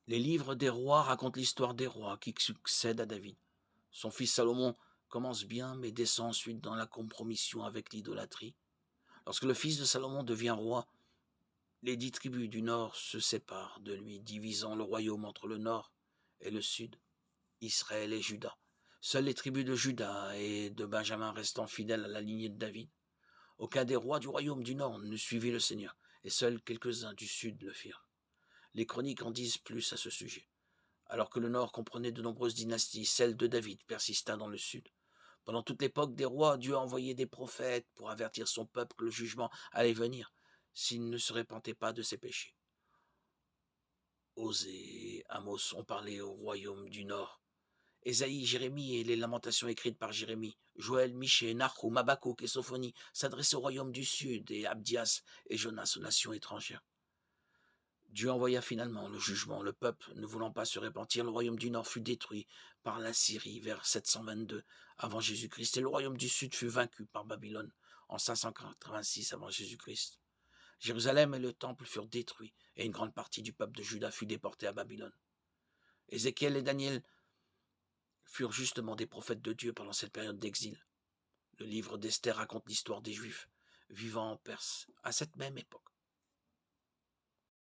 Les livres des rois racontent l'histoire des rois qui succèdent à David. Son fils Salomon commence bien, mais descend ensuite dans la compromission avec l'idolâtrie. Lorsque le fils de Salomon devient roi, les 10 tribus du nord se séparent de lui, divisant le royaume entre le nord et le sud, Israël et Juda. Seules les tribus de Juda et de Benjamin restant fidèles à la lignée de David. Aucun des rois du royaume du nord ne suivit le Seigneur, et seuls quelques-uns du sud le firent. Les chroniques en disent plus à ce sujet. Alors que le nord comprenait de nombreuses dynasties, celle de David persista dans le sud. Pendant toute l'époque des rois, Dieu a envoyé des prophètes pour avertir son peuple que le jugement allait venir s'il ne se repentait pas de ses péchés. Osée et Amos ont parlé au royaume du nord. Ésaïe, Jérémie et les lamentations écrites par Jérémie, Joël, Michée, Nahum, Habakkuk et Sophonie s'adressaient au royaume du sud et Abdias et Jonas aux nations étrangères. Dieu envoya finalement le jugement. Le peuple, ne voulant pas se repentir, le royaume du nord fut détruit par la Syrie vers 722 avant Jésus-Christ et le royaume du sud fut vaincu par Babylone en 586 avant Jésus-Christ. Jérusalem et le temple furent détruits et une grande partie du peuple de Juda fut déportée à Babylone. Ézéchiel et Daniel furent justement des prophètes de Dieu pendant cette période d'exil. Le livre d'Esther raconte l'histoire des Juifs vivant en Perse à cette même époque.